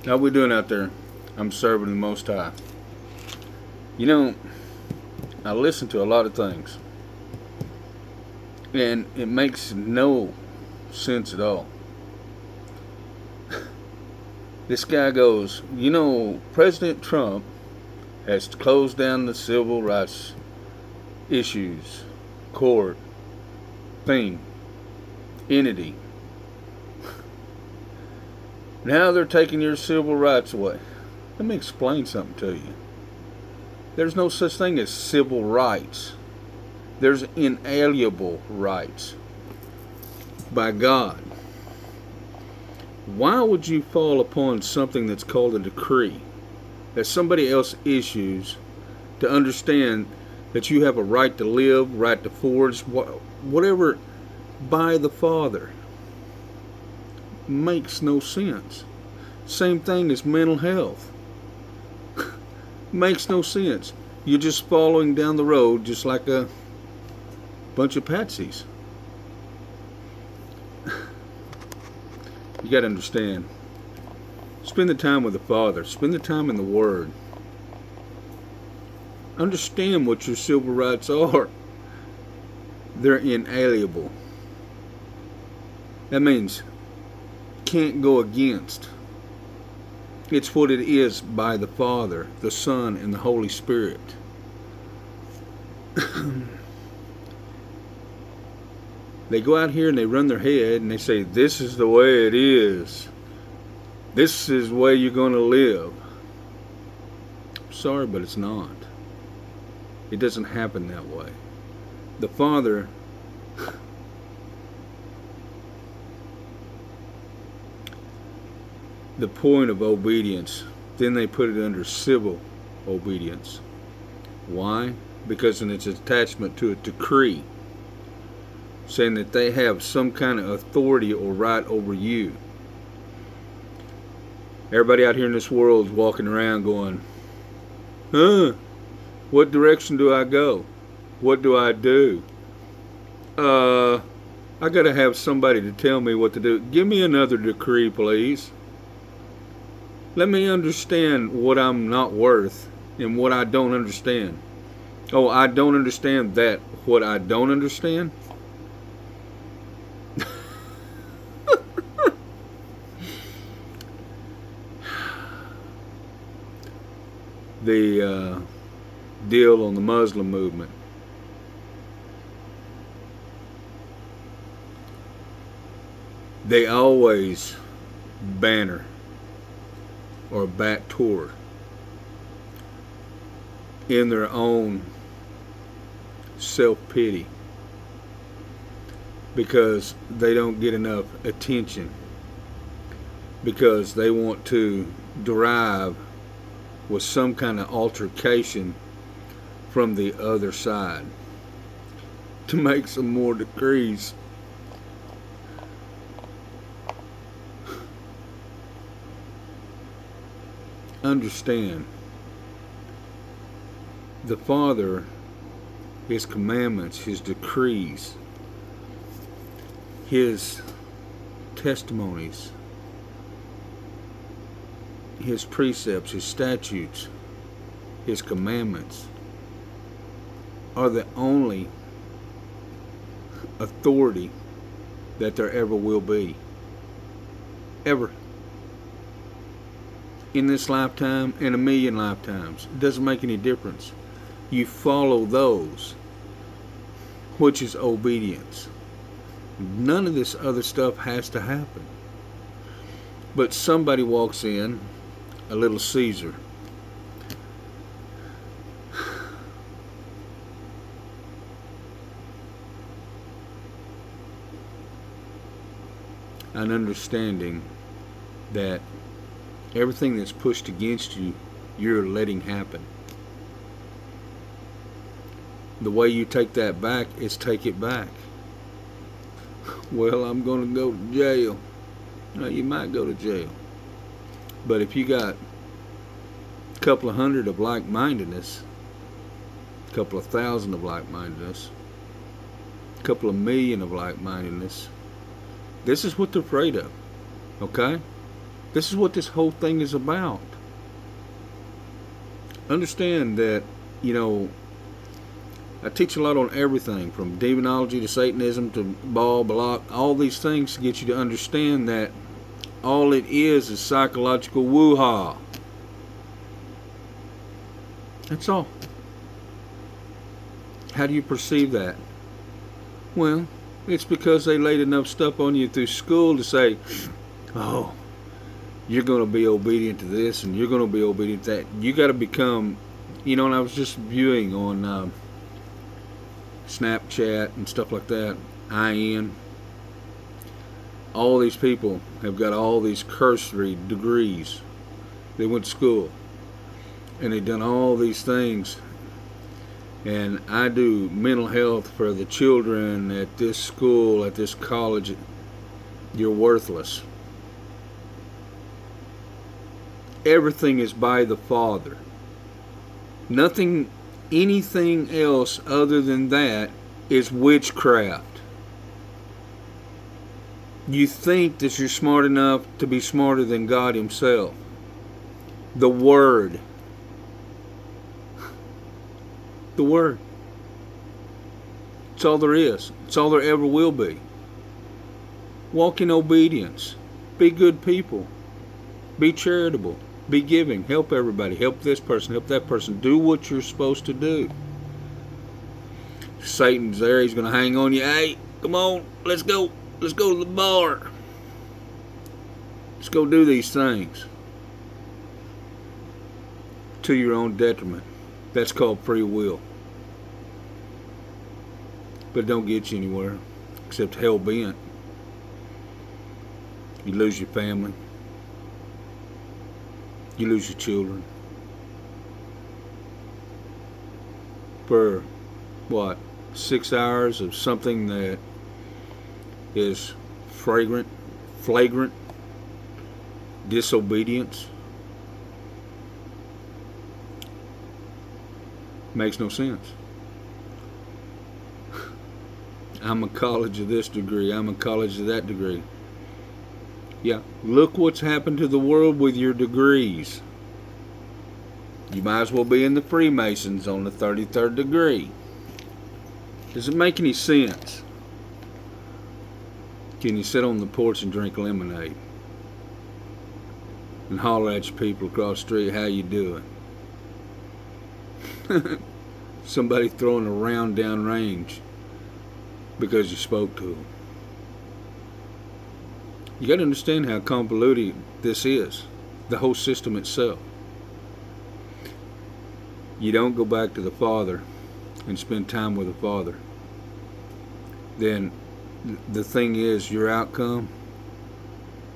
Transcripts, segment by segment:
How we doing out there? I'm serving the Most High. You know, I listen to a lot of things, and it makes no sense at all. This guy goes, President Trump has closed down the civil rights issues, court, thing, entity. Now they're taking your civil rights away. Let me explain something to you. There's no such thing as civil rights. There's inalienable rights by God. Why would you fall upon something that's called a decree that somebody else issues to understand that you have a right to live, right to forge, whatever, by the Father? Makes no sense. Same thing as mental health. Makes no sense. You're just following down the road just like a bunch of patsies. You got to understand. Spend the time with the Father. Spend the time in the Word. Understand what your civil rights are. They're inalienable. That means can't go against. It's what it is by the Father, the Son, and the Holy Spirit. They go out here and they run their head and they say, this is the way it is. This is the way you're going to live. Sorry, but it's not. It doesn't happen that way. The Father the point of obedience, then they put it under civil obedience. Why? Because in its attachment to a decree, saying that they have some kind of authority or right over you. Everybody out here in this world is walking around going, what direction do I go? What do I do? I gotta have somebody to tell me what to do. Give me another decree, please. Let me understand what I'm not worth and what I don't understand. Oh, I don't understand that. What I don't understand? The deal on the Muslim movement. They always banner or back toward in their own self-pity because they don't get enough attention, because they want to derive with some kind of altercation from the other side to make some more decrees. Understand, the Father, His commandments, His decrees, His testimonies, His precepts, His statutes, His commandments are the only authority that there ever will be. Ever. In this lifetime and a million lifetimes. It doesn't make any difference. You follow those, which is obedience. None of this other stuff has to happen. But somebody walks in, a little Caesar, an understanding that everything that's pushed against you, you're letting happen. The way you take that back is take it back. Well, I'm going to go to jail. No, you might go to jail. But if you got a couple of hundred of like-mindedness, a couple of thousand of like-mindedness, a couple of million of like-mindedness, this is what they're afraid of. Okay? This is what this whole thing is about. Understand that, I teach a lot on everything from demonology to Satanism to Baal, Balak, all these things to get you to understand that all it is psychological woo-ha. That's all. How do you perceive that? Well, it's because they laid enough stuff on you through school to say, oh, you're going to be obedient to this and you're going to be obedient to that. You got to become, and I was just viewing on Snapchat and stuff like that, all these people have got all these cursory degrees. They went to school and they've done all these things. And I do mental health for the children at this school, at this college. You're worthless. Everything is by the Father. Anything else other than that is witchcraft. You think that you're smart enough to be smarter than God Himself. The Word. The Word. It's all there is. It's all there ever will be. Walk in obedience. Be good people. Be charitable. Be giving. Help everybody. Help this person. Help that person. Do what you're supposed to do. Satan's there. He's going to hang on you. Hey, come on. Let's go. Let's go to the bar. Let's go do these things. To your own detriment. That's called free will. But it don't get you anywhere. Except hell bent. You lose your family. You lose your children. For, 6 hours of something that is flagrant disobedience. Makes no sense. I'm a college of this degree. I'm a college of that degree. Yeah, look what's happened to the world with your degrees. You might as well be in the Freemasons on the 33rd degree. Does it make any sense? Can you sit on the porch and drink lemonade? And holler at your people across the street, how you doing? Somebody throwing a round down range because you spoke to them. You got to understand how convoluted this is, the whole system itself. You don't go back to the Father and spend time with the Father, then the thing is, your outcome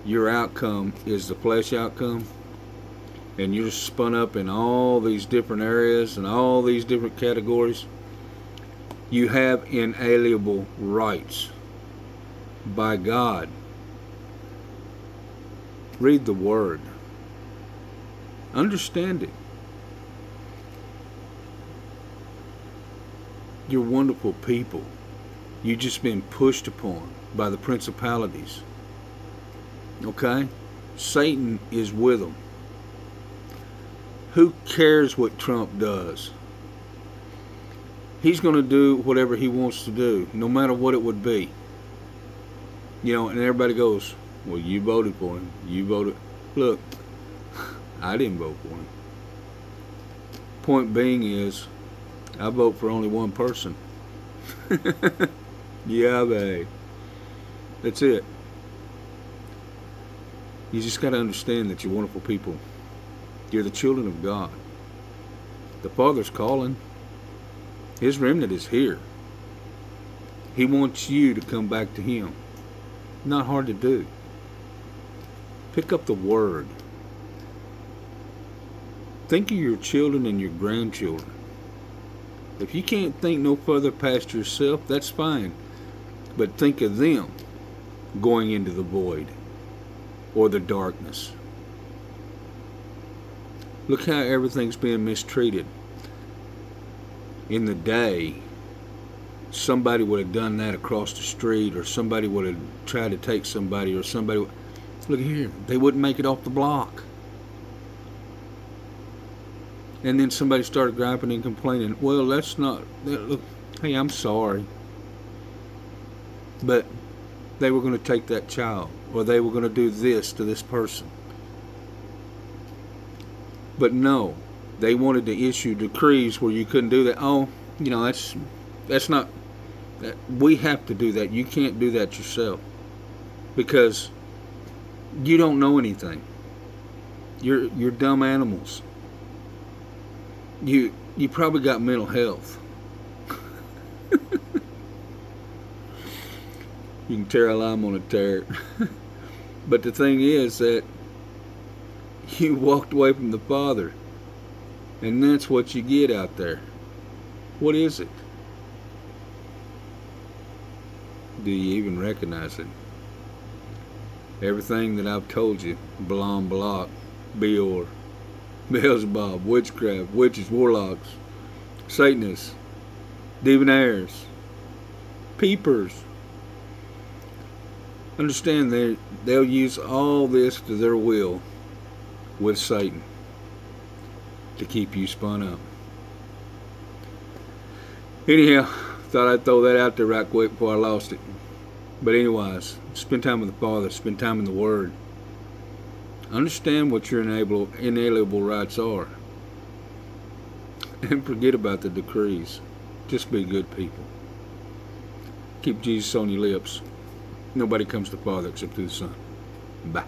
is the flesh outcome, and you're spun up in all these different areas and all these different categories. You have inalienable rights by God. Read the Word. Understand it. You're wonderful people. You've just been pushed upon by the principalities. Okay? Satan is with them. Who cares what Trump does? He's going to do whatever he wants to do, no matter what it would be. And everybody goes, well, you voted for him. You voted. Look, I didn't vote for him. Point being is, I vote for only one person. YAHWEH. That's it. You just got to understand that you're wonderful people. You're the children of God. The Father's calling. His remnant is here. He wants you to come back to Him. Not hard to do. Pick up the Word. Think of your children and your grandchildren. If you can't think no further past yourself, that's fine. But think of them going into the void or the darkness. Look how everything's being mistreated. In the day, somebody would have done that across the street, or somebody would have tried to take somebody, or somebody. Look here, they wouldn't make it off the block. And then somebody started griping and complaining. Well, that's not. Look, hey, I'm sorry, but they were going to take that child, or they were going to do this to this person. But no, they wanted to issue decrees where you couldn't do that. Oh, you know, that's not. We have to do that. You can't do that yourself because you don't know anything. You're dumb animals. You probably got mental health. You can tear a lime on a tear. But the thing is that you walked away from the Father, and that's what you get out there. What is it? Do you even recognize it? Everything that I've told you, Balaam, Balak, Beor, Beelzebub, witchcraft, witches, warlocks, Satanists, diviners, peepers. Understand they'll use all this to their will with Satan to keep you spun up. Anyhow, thought I'd throw that out there right quick before I lost it. But anyways, spend time with the Father, spend time in the Word. Understand what your inalienable rights are. And forget about the decrees. Just be good people. Keep Jesus on your lips. Nobody comes to the Father except through the Son. Bye.